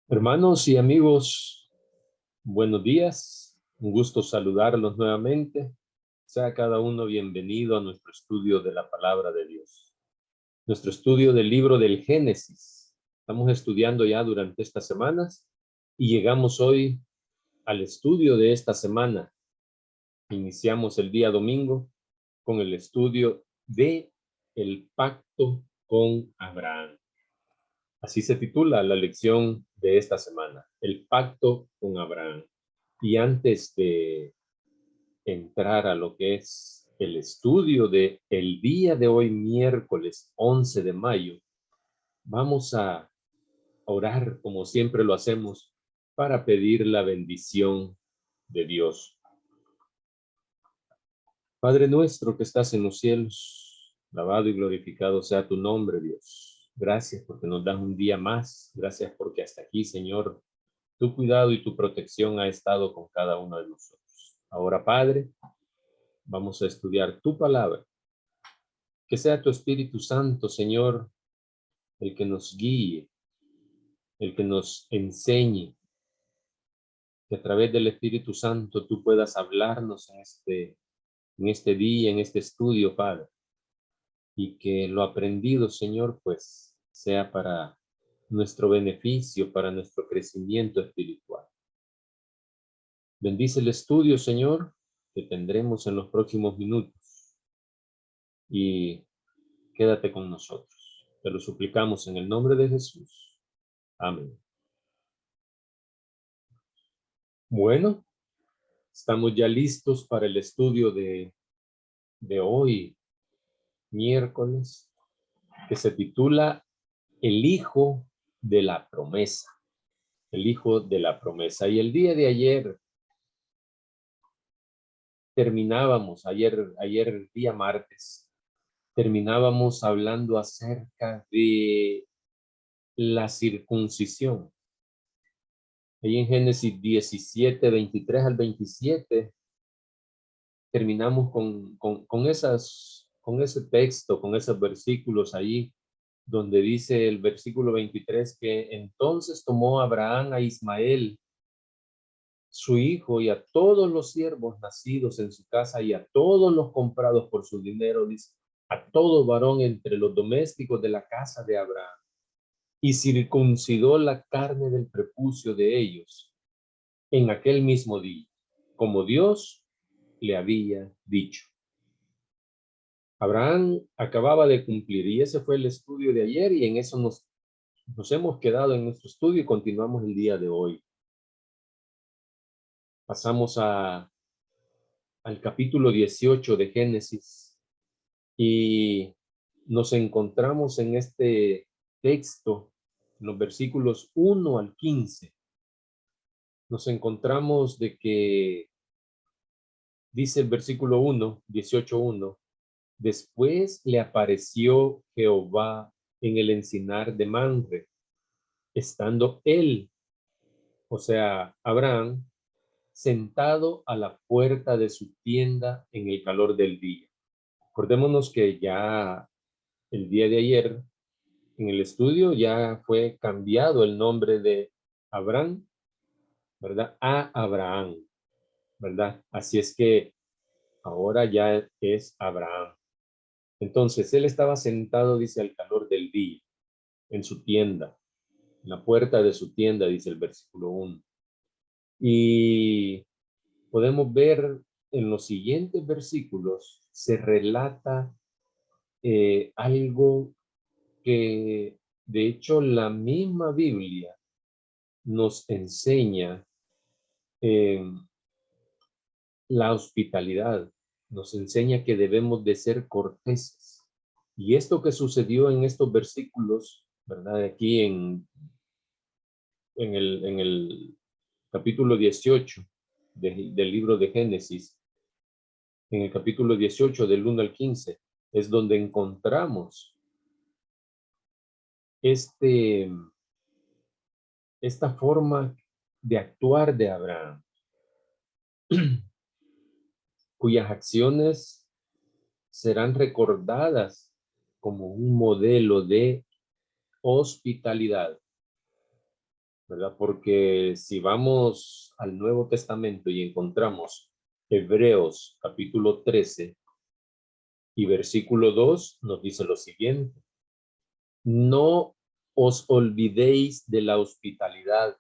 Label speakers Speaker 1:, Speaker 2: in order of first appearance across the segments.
Speaker 1: Hermanos y amigos, buenos días. Un gusto saludarlos nuevamente. Sea cada uno bienvenido a nuestro estudio de la palabra de Dios. Nuestro estudio del libro del Génesis. Estamos estudiando ya durante estas semanas y llegamos hoy al estudio de esta semana. Iniciamos el día domingo con el estudio de el pacto con Abraham. Así se titula la lección de esta semana, el pacto con Abraham. Y antes de entrar a lo que es el estudio de el día de hoy, miércoles 11 de mayo, vamos a orar como siempre lo hacemos para pedir la bendición de Dios. Padre nuestro que estás en los cielos, alabado y glorificado sea tu nombre, Dios. Gracias porque nos das un día más. Gracias porque hasta aquí, Señor, tu cuidado y tu protección ha estado con cada uno de nosotros. Ahora, Padre, vamos a estudiar tu palabra. Que sea tu Espíritu Santo, Señor, el que nos guíe, el que nos enseñe, que a través del Espíritu Santo tú puedas hablarnos en este día, en este estudio, Padre, y que lo aprendido, Señor, pues sea para nuestro beneficio, para nuestro crecimiento espiritual. Bendice el estudio, Señor, que tendremos en los próximos minutos y quédate con nosotros. Te lo suplicamos en el nombre de Jesús. Amén. Bueno, estamos ya listos para el estudio de hoy, miércoles, que se titula El Hijo de la Promesa. El Hijo de la Promesa. Y el día de ayer terminábamos, ayer día martes, terminábamos hablando acerca de la circuncisión. Ahí en Génesis 17, 23 al 27, terminamos con ese texto, con esos versículos ahí, donde dice el versículo 23 que entonces tomó Abraham a Ismael, su hijo, y a todos los siervos nacidos en su casa y a todos los comprados por su dinero, dice, a todo varón entre los domésticos de la casa de Abraham, y circuncidó la carne del prepucio de ellos en aquel mismo día, como Dios le había dicho. Abraham acababa de cumplir y ese fue el estudio de ayer y en eso nos hemos quedado en nuestro estudio y continuamos el día de hoy. Pasamos al capítulo 18 de Génesis y nos encontramos en este texto, en los versículos 1 al 15. Nos encontramos de que dice el versículo 1, 18:1, después le apareció Jehová en el encinar de Mamre, estando él, o sea, Abraham, sentado a la puerta de su tienda en el calor del día. Acordémonos que ya el día de ayer, en el estudio, ya fue cambiado el nombre de Abraham, ¿verdad? A Abraham, ¿verdad? Así es que ahora ya es Abraham. Entonces, él estaba sentado, dice, al calor del día, en su tienda, en la puerta de su tienda, dice el versículo 1. Y podemos ver en los siguientes versículos, se relata algo que, de hecho, la misma Biblia nos enseña la hospitalidad, nos enseña que debemos de ser corteses. Y esto que sucedió en estos versículos, ¿verdad? Aquí en el capítulo 18 del libro de Génesis, en el capítulo 18 del 1 al 15, es donde encontramos esta forma de actuar de Abraham, cuyas acciones serán recordadas como un modelo de hospitalidad. ¿verdad? Porque si vamos al Nuevo Testamento y encontramos Hebreos capítulo 13 y versículo 2, nos dice lo siguiente: no os olvidéis de la hospitalidad,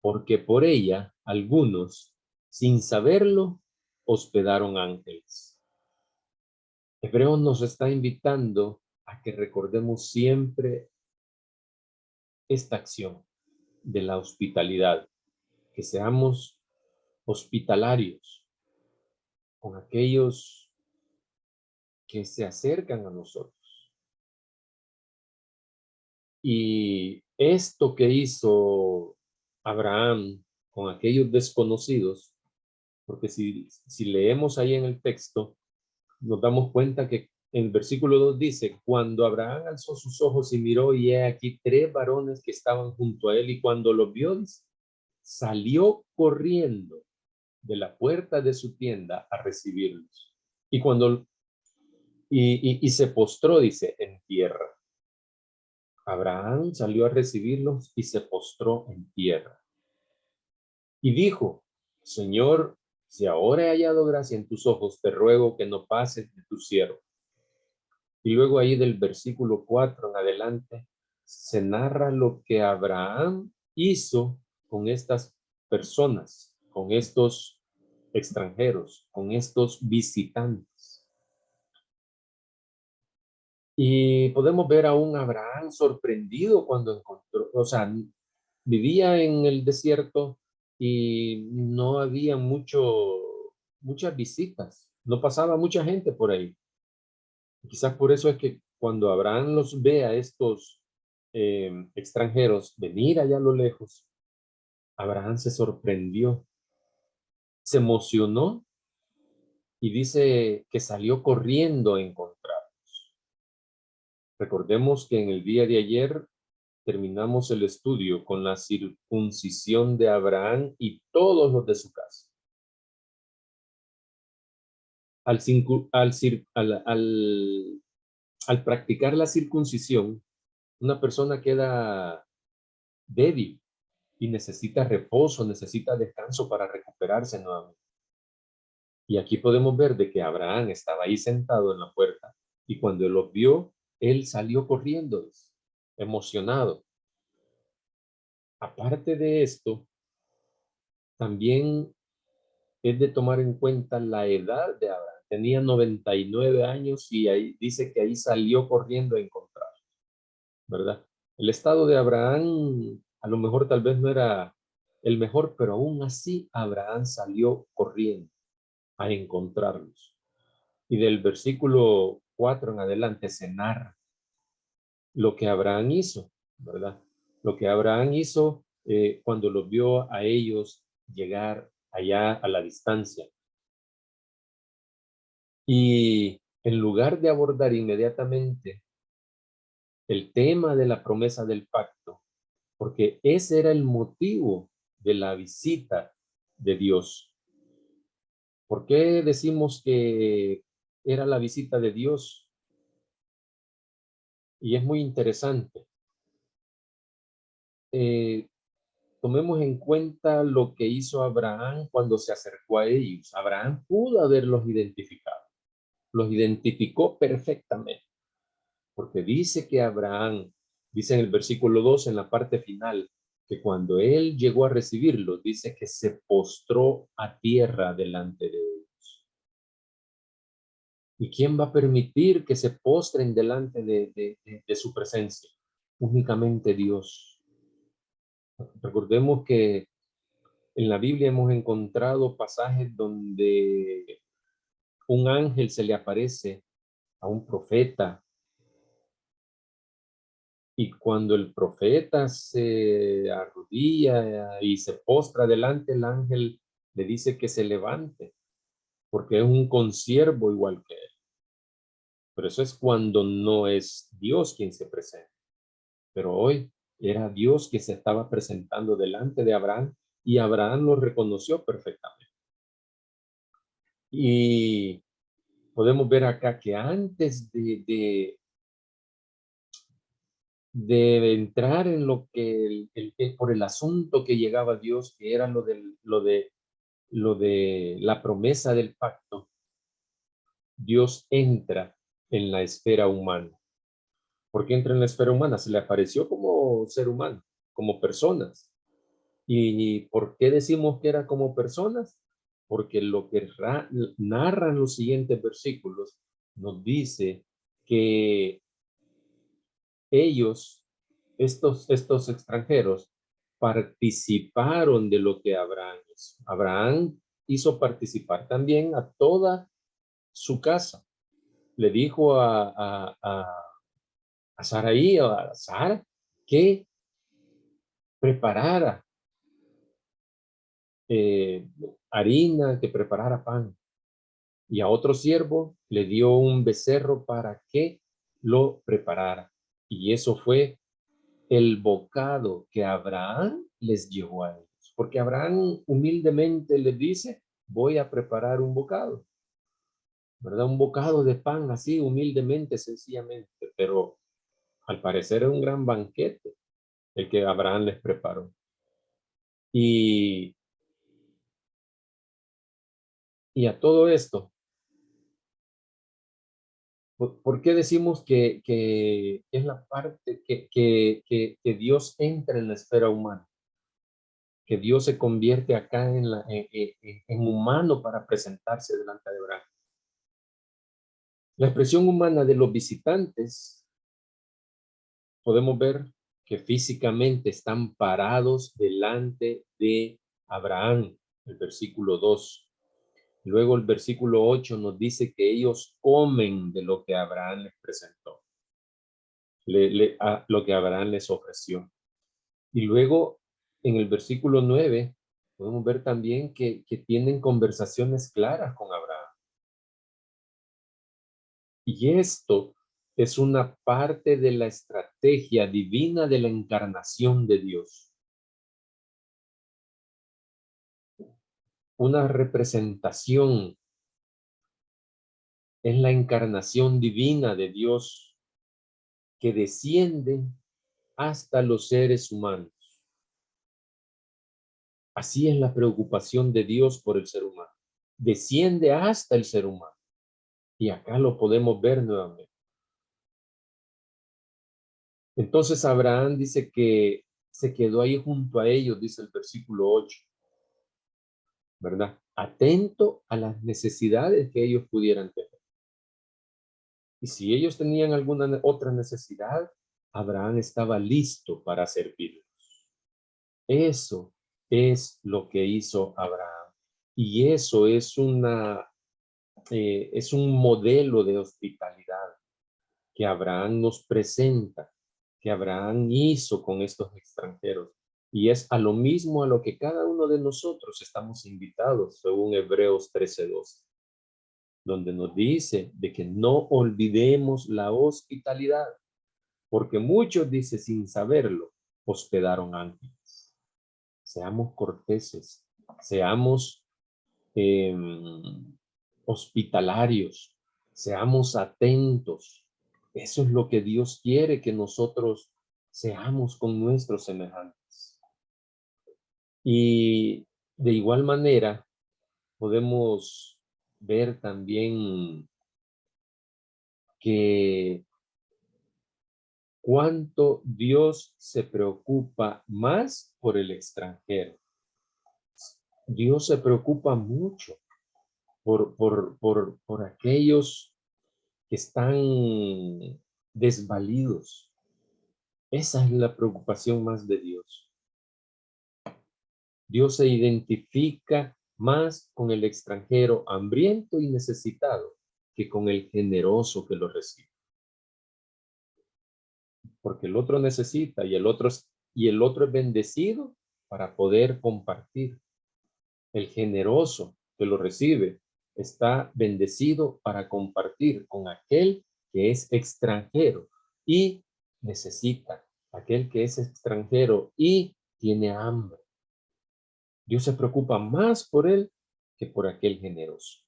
Speaker 1: porque por ella algunos, sin saberlo, hospedaron ángeles. Hebreos nos está invitando a que recordemos siempre esta acción de la hospitalidad, que seamos hospitalarios con aquellos que se acercan a nosotros. Y esto que hizo Abraham con aquellos desconocidos, porque si leemos ahí en el texto, nos damos cuenta que en el versículo 2 dice: cuando Abraham alzó sus ojos y miró, y he aquí 3 varones que estaban junto a él, y cuando los vio, salió corriendo de la puerta de su tienda a recibirlos. Y cuando y se postró, dice, en tierra. Abraham salió a recibirlos y se postró en tierra. Y dijo: Señor, si ahora he hallado gracia en tus ojos, te ruego que no pases de tu siervo. Y luego ahí del versículo 4 en adelante se narra lo que Abraham hizo con estas personas, con estos extranjeros, con estos visitantes. Y podemos ver a un Abraham sorprendido cuando encontró, o sea, vivía en el desierto y no había muchas visitas, no pasaba mucha gente por ahí. Quizás por eso es que cuando Abraham los ve a estos extranjeros venir allá a lo lejos, Abraham se sorprendió, se emocionó y dice que salió corriendo a encontrarlos. Recordemos que en el día de ayer terminamos el estudio con la circuncisión de Abraham y todos los de su casa. Al, al, al, al practicar la circuncisión, una persona queda débil y necesita reposo, necesita descanso para recuperarse nuevamente. Y aquí podemos ver de que Abraham estaba ahí sentado en la puerta y cuando él los vio, él salió corriendo, emocionado. Aparte de esto, también es de tomar en cuenta la edad de Abraham. Tenía 99 años y ahí dice que ahí salió corriendo a encontrar, ¿verdad? El estado de Abraham a lo mejor tal vez no era el mejor, pero aún así Abraham salió corriendo a encontrarlos. Y del versículo 4 en adelante se narra lo que Abraham hizo, ¿verdad? Lo que Abraham hizo cuando los vio a ellos llegar allá a la distancia. Y en lugar de abordar inmediatamente el tema de la promesa del pacto, porque ese era el motivo de la visita de Dios. ¿Por qué decimos que era la visita de Dios? Y es muy interesante. Tomemos en cuenta lo que hizo Abraham cuando se acercó a ellos. Abraham pudo haberlos identificado. Los identificó perfectamente. Porque dice que Abraham, dice en el versículo 2, en la parte final, que cuando él llegó a recibirlos, dice que se postró a tierra delante de ellos. ¿Y quién va a permitir que se postren delante de su presencia? Únicamente Dios. Recordemos que en la Biblia hemos encontrado pasajes donde un ángel se le aparece a un profeta y cuando el profeta se arrodilla y se postra delante, el ángel le dice que se levante porque es un consiervo igual que él. Pero eso es cuando no es Dios quien se presenta. Pero hoy era Dios que se estaba presentando delante de Abraham y Abraham lo reconoció perfectamente. Y podemos ver acá que antes de entrar en lo que por el asunto que llegaba a Dios, que era lo de la promesa del pacto, Dios entra en la esfera humana. ¿Por qué entra en la esfera humana? Se le apareció como ser humano, como personas. ¿Y por qué decimos que era como personas? Porque lo que narran los siguientes versículos nos dice que ellos, estos extranjeros, participaron de lo que Abraham hizo. Abraham hizo participar también a toda su casa. Le dijo a Saraí, a Sara, que preparara eh, harina, que preparara pan. Y a otro siervo le dio un becerro para que lo preparara. Y eso fue el bocado que Abraham les llevó a ellos. Porque Abraham humildemente les dice, voy a preparar un bocado, ¿verdad? Un bocado de pan así, humildemente, sencillamente. Pero al parecer es un gran banquete el que Abraham les preparó. Y, y a todo esto, ¿por qué decimos que es la parte que Dios entra en la esfera humana? Que Dios se convierte acá en humano para presentarse delante de Abraham. La expresión humana de los visitantes, podemos ver que físicamente están parados delante de Abraham, el versículo 2. Luego el versículo 8 nos dice que ellos comen de lo que Abraham les presentó, lo que Abraham les ofreció. Y luego en el versículo 9 podemos ver también que tienen conversaciones claras con Abraham. Y esto es una parte de la estrategia divina de la encarnación de Dios. Una representación es la encarnación divina de Dios que desciende hasta los seres humanos. Así es la preocupación de Dios por el ser humano. Desciende hasta el ser humano. Y acá lo podemos ver nuevamente. Entonces Abraham dice que se quedó ahí junto a ellos, dice el versículo 8, ¿verdad? Atento a las necesidades que ellos pudieran tener. Y si ellos tenían alguna otra necesidad, Abraham estaba listo para servirlos. Eso es lo que hizo Abraham. Y eso es un modelo de hospitalidad que Abraham nos presenta, que Abraham hizo con estos extranjeros. Y es a lo mismo a lo que cada uno de nosotros estamos invitados, según Hebreos 13:12, donde nos dice de que no olvidemos la hospitalidad, porque muchos, dice, sin saberlo, hospedaron ángeles. Seamos corteses, seamos eh, hospitalarios, seamos atentos. Eso es lo que Dios quiere que nosotros seamos con nuestros semejantes. Y de igual manera podemos ver también que cuánto Dios se preocupa más por el extranjero. Dios se preocupa mucho por aquellos que están desvalidos. Esa es la preocupación más de Dios. Dios se identifica más con el extranjero hambriento y necesitado que con el generoso que lo recibe. Porque el otro necesita y el otro es bendecido para poder compartir. El generoso que lo recibe está bendecido para compartir con aquel que es extranjero y necesita, aquel que es extranjero y tiene hambre. Dios se preocupa más por él que por aquel generoso.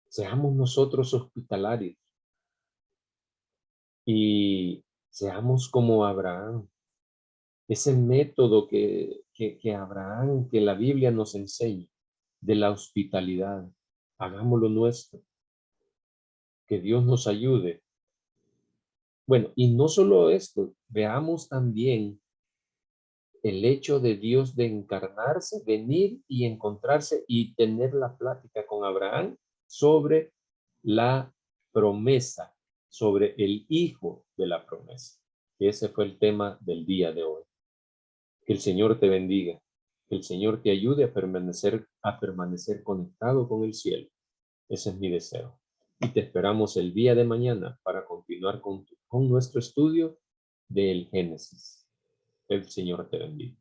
Speaker 1: Seamos nosotros hospitalarios y seamos como Abraham. ese método que Abraham, que la Biblia nos enseña, de la hospitalidad. Hagámoslo nuestro. Que Dios nos ayude. Bueno, y no solo esto, veamos también el hecho de Dios de encarnarse, venir y encontrarse y tener la plática con Abraham sobre la promesa, sobre el hijo de la promesa. Ese fue el tema del día de hoy. Que el Señor te bendiga, que el Señor te ayude a permanecer conectado con el cielo. Ese es mi deseo. Y te esperamos el día de mañana para continuar con nuestro estudio del Génesis. El Señor te bendiga.